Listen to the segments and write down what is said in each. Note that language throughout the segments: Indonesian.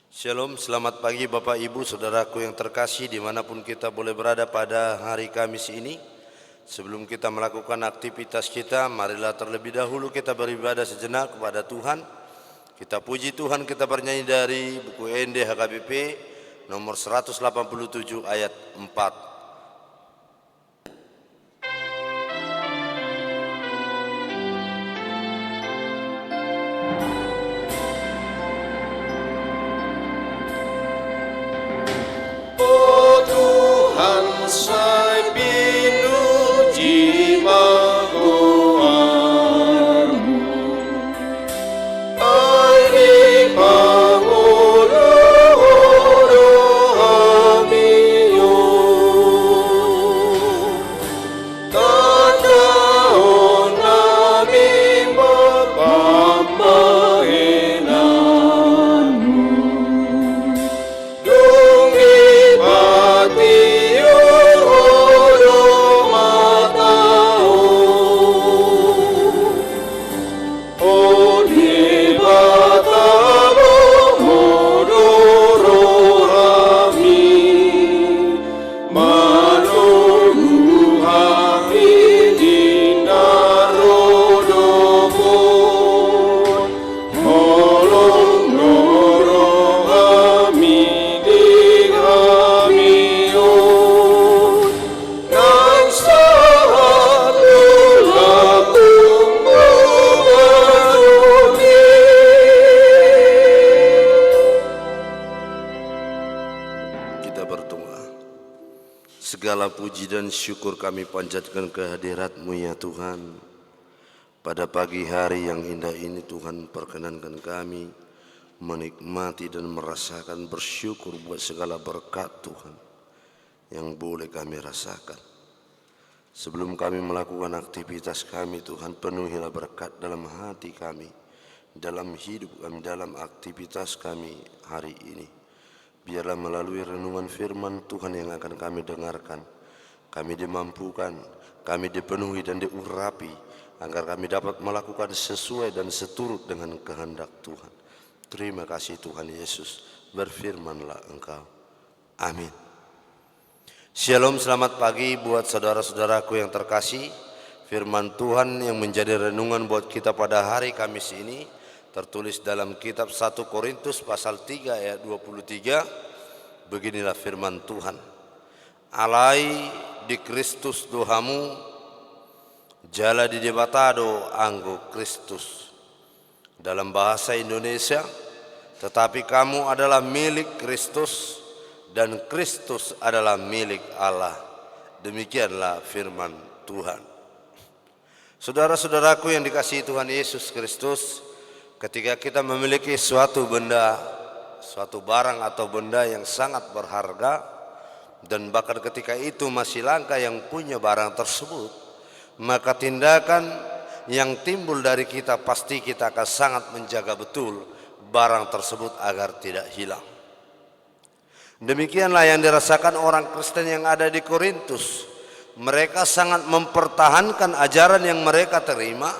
Shalom, selamat pagi Bapak Ibu Saudaraku yang terkasih dimanapun kita boleh berada pada hari Kamis ini. Sebelum kita melakukan aktivitas kita, marilah terlebih dahulu kita beribadah sejenak kepada Tuhan. Kita puji Tuhan, kita bernyanyi dari buku ND HKBP nomor 187 ayat 4. Sai pinuji magoarmu, aini pangolo amio, tanda onami mapamaenanmu, dungi pati Segala puji dan syukur kami panjatkan kehadirat-Mu ya Tuhan. Pada pagi hari yang indah ini Tuhan, perkenankan kami menikmati dan merasakan bersyukur buat segala berkat Tuhan yang boleh kami rasakan. Sebelum kami melakukan aktivitas kami Tuhan, penuhilah berkat dalam hati kami, dalam hidup kami, dalam aktivitas kami hari ini. Biarlah melalui renungan firman Tuhan yang akan kami dengarkan, kami dimampukan, kami dipenuhi dan diurapi, agar kami dapat melakukan sesuai dan seturut dengan kehendak Tuhan. Terima kasih Tuhan Yesus, berfirmanlah Engkau. Amin. Shalom, selamat pagi buat saudara-saudaraku yang terkasih. Firman Tuhan yang menjadi renungan buat kita pada hari Kamis ini tertulis dalam kitab 1 Korintus pasal 3 ayat 23. Beginilah firman Tuhan. Alai di Kristus dohamu, jala di debatado anggo Kristus. Dalam bahasa Indonesia, tetapi kamu adalah milik Kristus dan Kristus adalah milik Allah. Demikianlah firman Tuhan. Saudara-saudaraku yang dikasihi Tuhan Yesus Kristus, ketika kita memiliki suatu benda, suatu barang atau benda yang sangat berharga, dan bahkan ketika itu masih langka yang punya barang tersebut, maka tindakan yang timbul dari kita pasti kita akan sangat menjaga betul barang tersebut agar tidak hilang. Demikianlah yang dirasakan orang Kristen yang ada di Korintus. Mereka sangat mempertahankan ajaran yang mereka terima,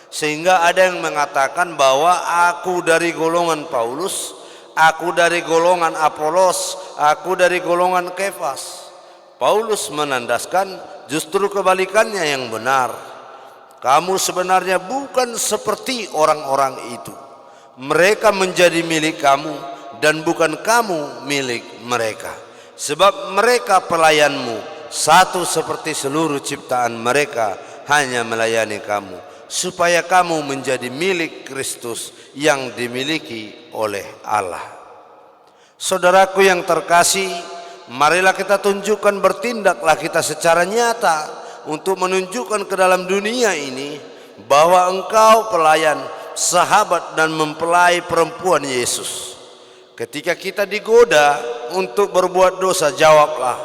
sehingga ada yang mengatakan bahwa aku dari golongan Paulus, aku dari golongan Apolos, aku dari golongan Kefas. Paulus menandaskan justru kebalikannya yang benar. Kamu sebenarnya bukan seperti orang-orang itu. Mereka menjadi milik kamu dan bukan kamu milik mereka. Sebab mereka pelayanmu, satu seperti seluruh ciptaan mereka, hanya melayani kamu, supaya kamu menjadi milik Kristus yang dimiliki oleh Allah. Saudaraku yang terkasih, marilah kita tunjukkan, bertindaklah kita secara nyata untuk menunjukkan ke dalam dunia ini bahwa engkau pelayan, sahabat dan mempelai perempuan Yesus. Ketika kita digoda untuk berbuat dosa, jawablah,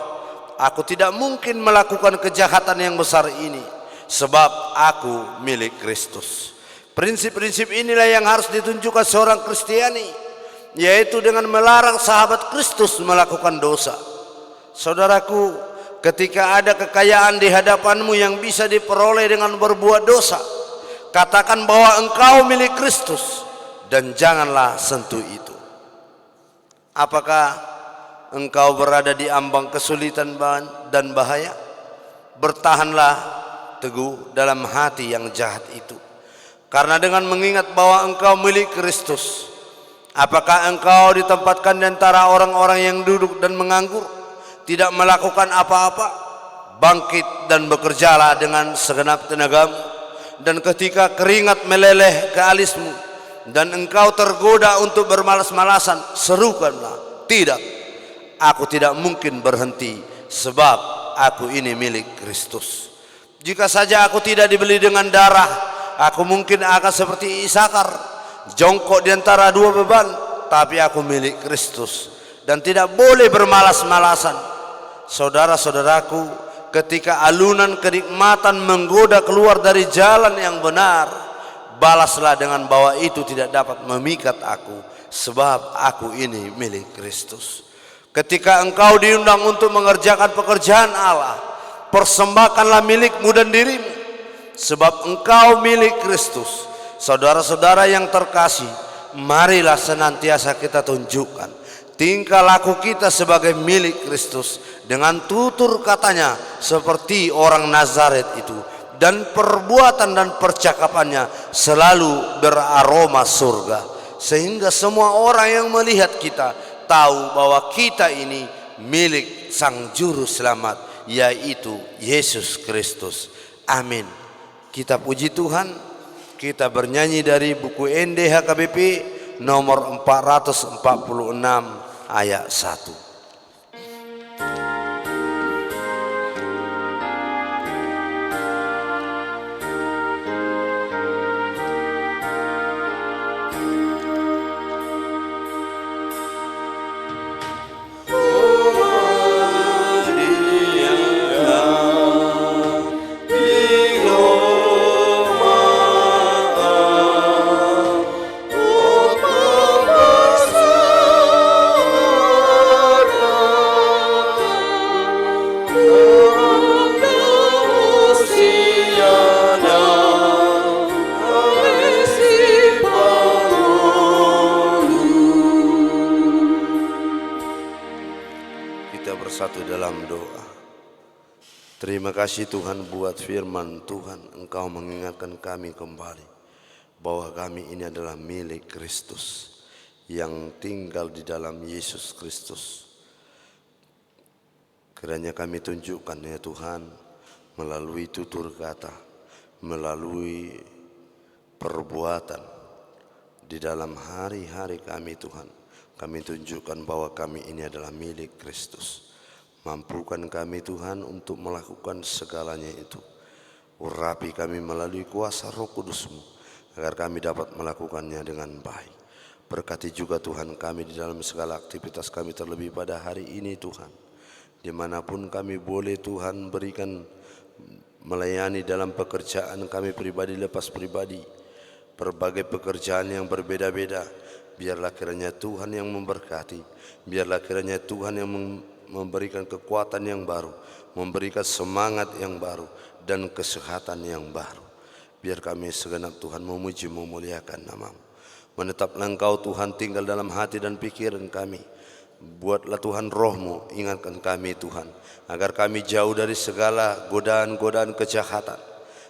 aku tidak mungkin melakukan kejahatan yang besar ini, sebab aku milik Kristus. Prinsip-prinsip inilah yang harus ditunjukkan seorang Kristiani, yaitu dengan melarang sahabat Kristus melakukan dosa. Saudaraku, ketika ada kekayaan di hadapanmu yang bisa diperoleh dengan berbuat dosa, katakan bahwa engkau milik Kristus dan janganlah sentuh itu. Apakah engkau berada di ambang kesulitan dan bahaya? Bertahanlah teguh dalam hati yang jahat itu. Karena dengan mengingat bahwa engkau milik Kristus, apakah engkau ditempatkan di antara orang-orang yang duduk dan menganggur, tidak melakukan apa-apa? Bangkit dan bekerjalah dengan segenap tenagamu. Dan ketika keringat meleleh ke alismu dan engkau tergoda untuk bermalas-malasan, serukanlah, tidak, aku tidak mungkin berhenti, sebab aku ini milik Kristus. Jika saja aku tidak dibeli dengan darah, aku mungkin akan seperti Isakar, jongkok di antara dua beban. Tapi aku milik Kristus dan tidak boleh bermalas-malasan. Saudara-saudaraku, ketika alunan kenikmatan menggoda keluar dari jalan yang benar, balaslah dengan bahwa itu tidak dapat memikat aku, sebab aku ini milik Kristus. Ketika engkau diundang untuk mengerjakan pekerjaan Allah, persembahkanlah milikmu dan dirimu, sebab engkau milik Kristus. Saudara-saudara yang terkasih, marilah senantiasa kita tunjukkan tingkah laku kita sebagai milik Kristus dengan tutur katanya seperti orang Nazaret itu, dan perbuatan dan percakapannya selalu beraroma surga, sehingga semua orang yang melihat kita tahu bahwa kita ini milik Sang Juru Selamat, yaitu Yesus Kristus. Amin. Kita puji Tuhan. Kita bernyanyi dari buku NDHKBP nomor 446 ayat 1. Bersatu dalam doa. Terima kasih Tuhan buat firman Tuhan. Engkau mengingatkan kami kembali bahwa kami ini adalah milik Kristus yang tinggal di dalam Yesus Kristus. Kiranya kami tunjukkan ya Tuhan, melalui tutur kata, melalui perbuatan, di dalam hari-hari kami Tuhan, kami tunjukkan bahwa kami ini adalah milik Kristus. Mampukan kami Tuhan untuk melakukan segalanya itu. Urapi kami melalui kuasa Roh Kudus-Mu, agar kami dapat melakukannya dengan baik. Berkati juga Tuhan kami di dalam segala aktivitas kami, terlebih pada hari ini Tuhan. Dimanapun kami boleh Tuhan berikan melayani dalam pekerjaan kami pribadi lepas pribadi. Berbagai pekerjaan yang berbeda-beda. Biarlah kiranya Tuhan yang memberkati. Biarlah kiranya Tuhan yang memberikan kekuatan yang baru, memberikan semangat yang baru, dan kesehatan yang baru. Biar kami segenap Tuhan memuji memuliakan nama-Mu. Menetaplah Engkau Tuhan tinggal dalam hati dan pikiran kami. Buatlah Tuhan Roh-Mu, ingatkan kami Tuhan, agar kami jauh dari segala godaan-godaan kejahatan,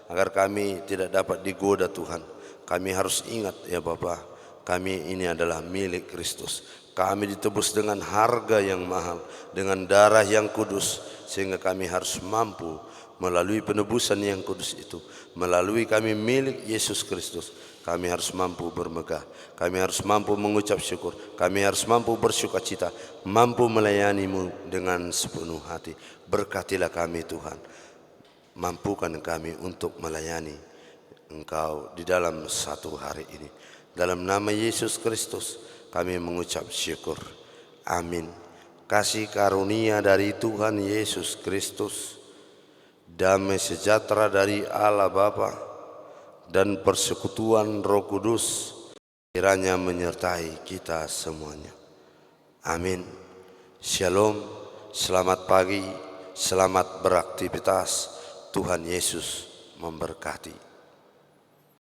agar kami tidak dapat digoda Tuhan. Kami harus ingat ya Bapa, kami ini adalah milik Kristus. Kami ditebus dengan harga yang mahal, dengan darah yang kudus, sehingga kami harus mampu melalui penebusan yang kudus itu, melalui kami milik Yesus Kristus. Kami harus mampu bermegah, kami harus mampu mengucap syukur, kami harus mampu bersukacita, mampu melayani-Mu dengan sepenuh hati. Berkatilah kami Tuhan, mampukan kami untuk melayani Engkau di dalam satu hari ini. Dalam nama Yesus Kristus kami mengucap syukur. Amin. Kasih karunia dari Tuhan Yesus Kristus, damai sejahtera dari Allah Bapa, dan persekutuan Roh Kudus kiranya menyertai kita semuanya. Amin. Shalom. Selamat pagi. Selamat beraktivitas. Tuhan Yesus memberkati.